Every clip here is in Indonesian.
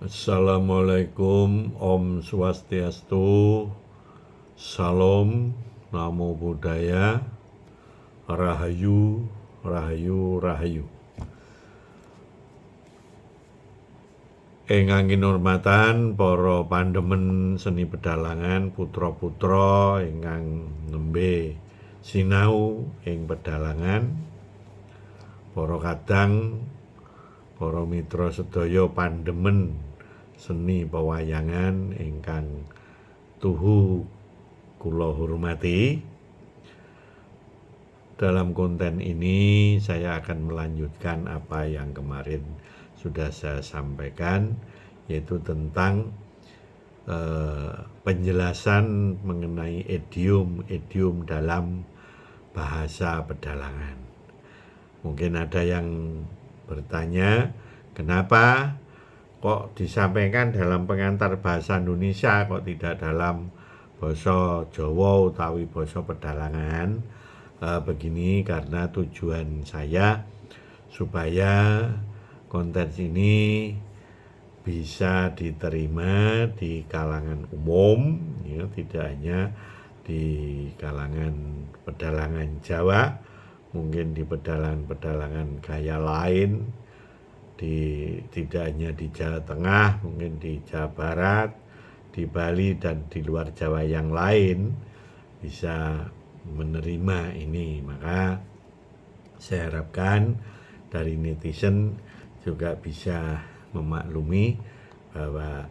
Assalamualaikum, Om Swastiastu, Salam, Namo Buddhaya, Rahayu, Rahayu, Rahayu. Ingkang kinurmatan para pandemen seni pedalangan putra-putra ingkang nembe sinau ing pedalangan, para kadang, para mitra sedaya pandemen seni pewayangan ingkang tuhu kula hormati. Dalam konten ini saya akan melanjutkan apa yang kemarin sudah saya sampaikan, yaitu tentang penjelasan mengenai idiom dalam bahasa pedalangan. Mungkin ada yang bertanya, kenapa kok disampaikan dalam pengantar bahasa Indonesia, kok tidak dalam basa Jawa utawi basa pedalangan? Begini, karena tujuan saya supaya konten ini bisa diterima di kalangan umum, ya, tidak hanya di kalangan pedalangan Jawa, mungkin di pedalangan gaya lain, tidak hanya di Jawa Tengah, mungkin di Jawa Barat, di Bali, dan di luar Jawa yang lain bisa menerima ini. Maka saya harapkan dari netizen juga bisa memaklumi bahwa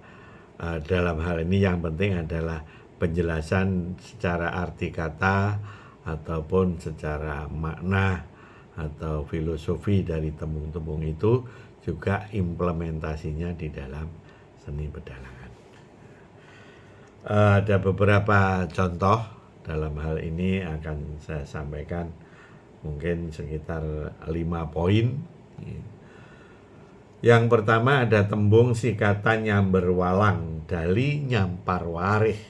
dalam hal ini yang penting adalah penjelasan secara arti kata ataupun secara makna atau filosofi dari tembung-tembung itu, juga implementasinya di dalam seni pedalangan. Ada beberapa contoh dalam hal ini akan saya sampaikan, mungkin sekitar 5 poin. Yang pertama ada tembung sikatan nyamber walang, dali nyampar warih.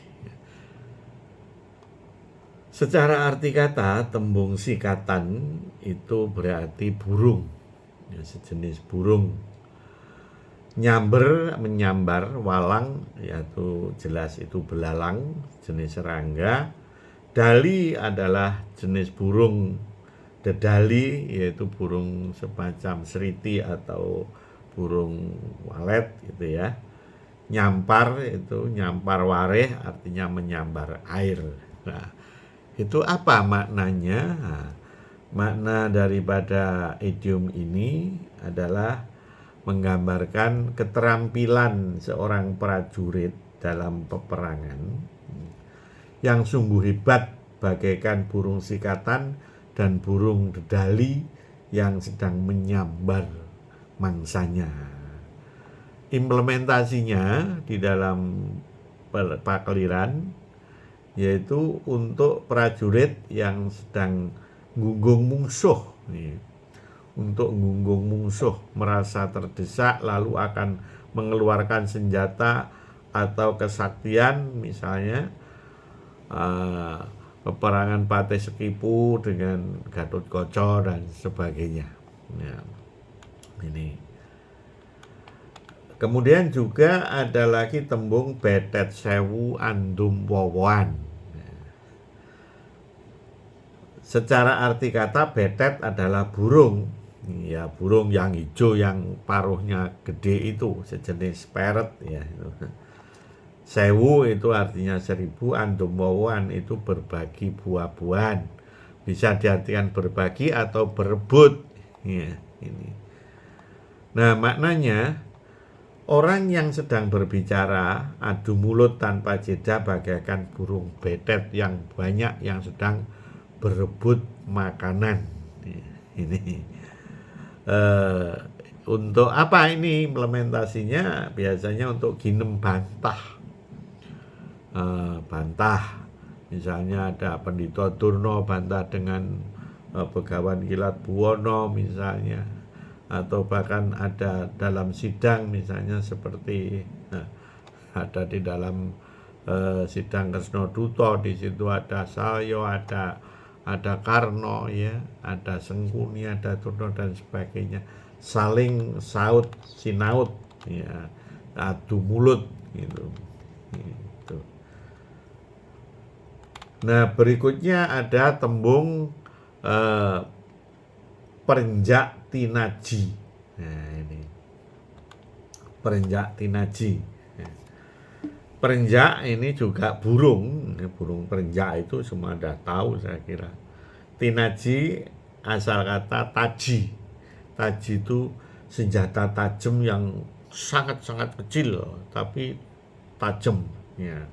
Secara arti kata, tembung sikatan itu berarti burung, ya, sejenis burung. Nyamber, menyambar, walang, yaitu jelas itu belalang, jenis serangga. Dali adalah jenis burung dedali, yaitu burung semacam seriti atau burung walet gitu ya. Nyampar itu nyampar wareh, artinya menyambar air. Nah, itu apa maknanya? Nah, makna daripada idiom ini adalah menggambarkan keterampilan seorang prajurit dalam peperangan yang sungguh hebat, bagaikan burung sikatan dan burung dedali yang sedang menyambar mangsanya. Implementasinya di dalam pakliran yaitu untuk prajurit yang sedang gunggung mungsuh, untuk gunggung mungsuh, merasa terdesak lalu akan mengeluarkan senjata atau kesaktian, misalnya peperangan Patih Sekipu dengan Gatotkaca dan sebagainya. Ya, ini. Kemudian juga ada lagi tembung betet sewu andum wowoan. Secara arti kata, betet adalah burung, ya, burung yang hijau yang paruhnya gede itu, sejenis parrot ya. Sewu itu artinya 1000, andum wowoan itu berbagi buah-buahan. Bisa diartikan berbagi atau berebut. Ya, ini. Nah, maknanya orang yang sedang berbicara adu mulut tanpa jeda bagaikan burung betet yang banyak yang sedang berebut makanan. Ini untuk apa ini implementasinya? Biasanya untuk ginem bantah. Bantah, misalnya ada Pendhita Durna bantah dengan Begawan Kilat Buwana misalnya, atau bahkan ada dalam sidang misalnya seperti ada di dalam sidang Kresna-Duta, di situ ada Salya, ada Karna ya, ada Sengkuni, ada Durna dan sebagainya, saling saut sinaut ya, adu mulut gitu. Gitu. Nah, berikutnya ada tembung perenjak tinaji. Nah, ini perenjak tinaji. Perenjak ini juga burung, burung perenjak itu semua sudah tahu saya kira. Tinaji asal kata taji. Taji itu senjata tajam yang sangat-sangat kecil tapi tajam. Ya.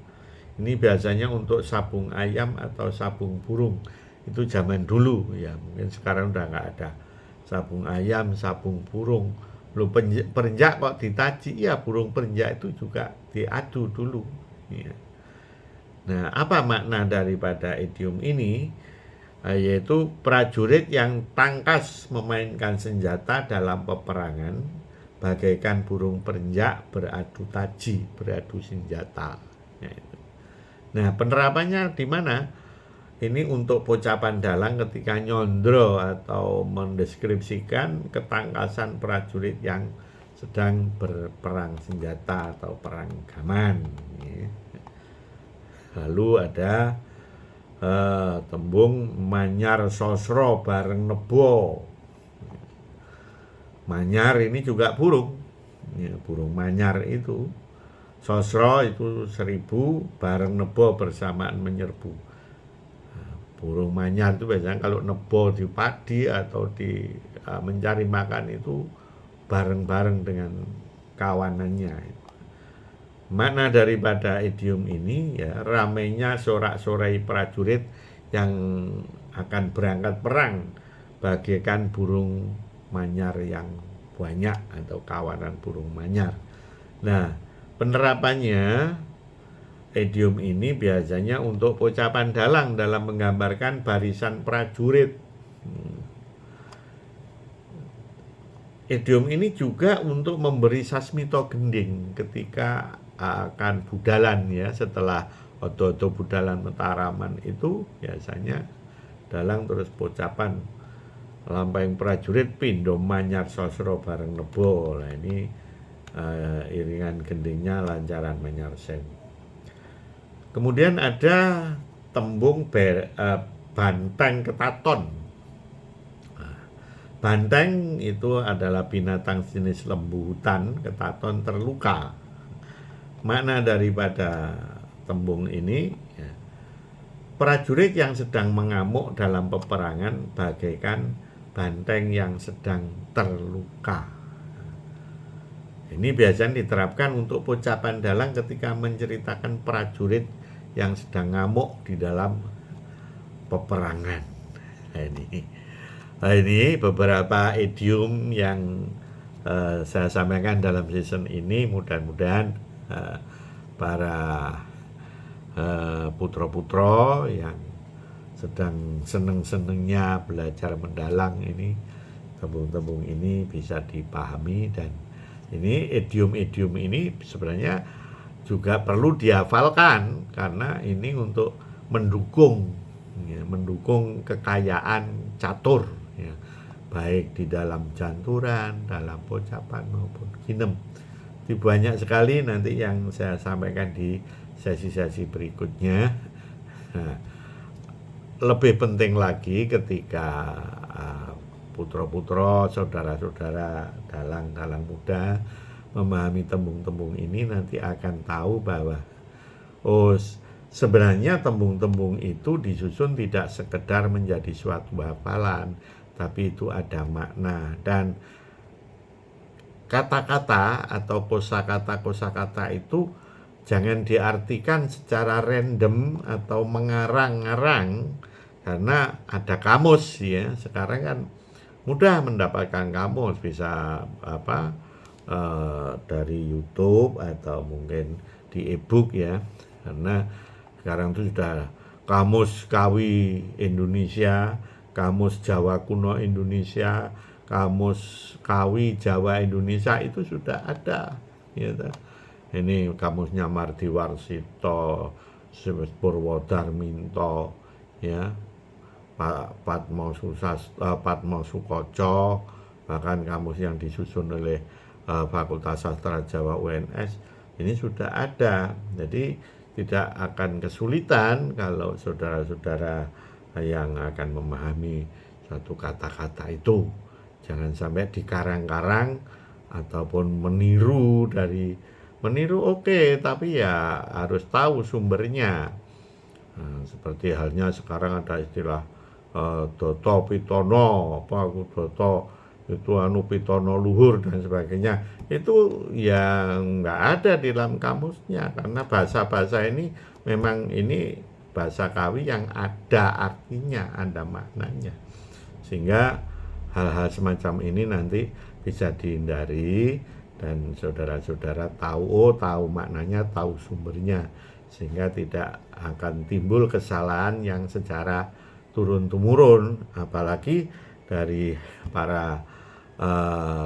Ini biasanya untuk sabung ayam atau sabung burung. Itu zaman dulu ya, mungkin sekarang udah nggak ada. Sabung ayam, sabung burung. Lu perenjak kok ditaji, ya burung perenjak itu juga diadu dulu. Ya. Nah, apa makna daripada idiom ini? Yaitu prajurit yang tangkas memainkan senjata dalam peperangan, bagaikan burung perenjak beradu taji, beradu senjata. Ya, itu. Nah, penerapannya di mana? Ini untuk pocapan dalang ketika nyondro atau mendeskripsikan ketangkasan prajurit yang sedang berperang senjata atau perang gaman. Lalu ada tembung manyar sosro bareng nebo. Manyar ini juga burung. Ya, burung manyar itu. Sosro itu 1000, bareng nebo bersamaan menyerbu. Burung manyar itu biasanya kalau nebo di padi atau di mencari makan itu bareng-bareng dengan kawanannya. Makna daripada idiom ini ya ramainya sorak-sorai prajurit yang akan berangkat perang bagaikan burung manyar yang banyak atau kawanan burung manyar. Nah, penerapannya idiom ini biasanya untuk pocapan dalang dalam menggambarkan barisan prajurit. Idiom ini juga untuk memberi sasmito gending ketika akan budalan ya, setelah odo-odo budalan Mataraman itu biasanya dalang terus pocapan lampahing prajurit pindo manyar sosro bareng nebo. Nah, ini iringan gendingnya lancaran menyarsen. Kemudian ada tembung banteng ketaton. Banteng itu adalah binatang jenis lembu hutan, ketaton terluka. Makna daripada tembung ini, ya, prajurit yang sedang mengamuk dalam peperangan bagaikan banteng yang sedang terluka. Ini biasanya diterapkan untuk pocapan dalang ketika menceritakan prajurit yang sedang ngamuk di dalam peperangan. Ini beberapa idiom yang saya sampaikan dalam season ini. Mudah-mudahan para putra-putra yang sedang seneng-senengnya belajar mendalang ini, tembung-tembung ini bisa dipahami. Dan ini idiom-idiom ini sebenarnya juga perlu dihafalkan karena ini untuk mendukung kekayaan catur ya, baik di dalam janturan, dalam pocapan maupun ginem. Itu banyak sekali nanti yang saya sampaikan di sesi-sesi berikutnya. Nah, lebih penting lagi ketika putra-putra, saudara-saudara dalang-dalang muda memahami tembung-tembung ini, nanti akan tahu bahwa sebenarnya tembung-tembung itu disusun tidak sekedar menjadi suatu hafalan, tapi itu ada makna. Dan kata-kata atau kosakata itu jangan diartikan secara random atau mengarang-ngarang, karena ada kamus ya. Sekarang kan mudah mendapatkan kamus, bisa dari YouTube atau mungkin di e-book ya, karena sekarang itu sudah kamus Kawi Indonesia, kamus Jawa kuno Indonesia, kamus Kawi Jawa Indonesia itu sudah ada gitu. Ini kamusnya Mardi Warsito, Purwodarminto ya, Patmo Sukoco, bahkan kamus yang disusun oleh Fakultas Sastra Jawa UNS ini sudah ada. Jadi tidak akan kesulitan kalau saudara-saudara yang akan memahami satu kata-kata itu. Jangan sampai dikarang-karang ataupun meniru oke, tapi ya harus tahu sumbernya. Nah, seperti halnya sekarang ada istilah Doto Pitono, apa aku Doto itu Pitono luhur dan sebagainya. Itu yang nggak ada di dalam kamusnya, karena bahasa-bahasa ini memang ini bahasa Kawi yang ada artinya, ada maknanya. Sehingga hal-hal semacam ini nanti bisa dihindari dan saudara-saudara tahu maknanya, tahu sumbernya, sehingga tidak akan timbul kesalahan yang secara turun-temurun, apalagi dari para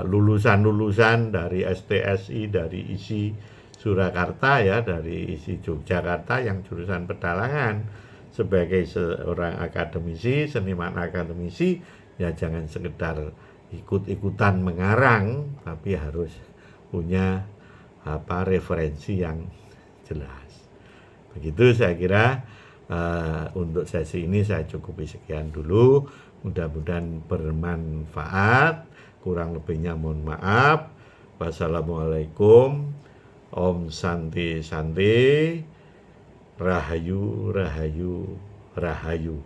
lulusan-lulusan dari STSI, dari ISI Surakarta ya, dari ISI Yogyakarta yang jurusan pedalangan. Sebagai seorang akademisi, seniman akademisi, ya jangan sekedar ikut-ikutan mengarang, tapi harus punya referensi yang jelas. Begitu saya kira. Untuk sesi ini saya cukupi sekian dulu. Mudah-mudahan bermanfaat. Kurang lebihnya mohon maaf. Wassalamualaikum. Om Santi Santi. Rahayu, Rahayu, Rahayu.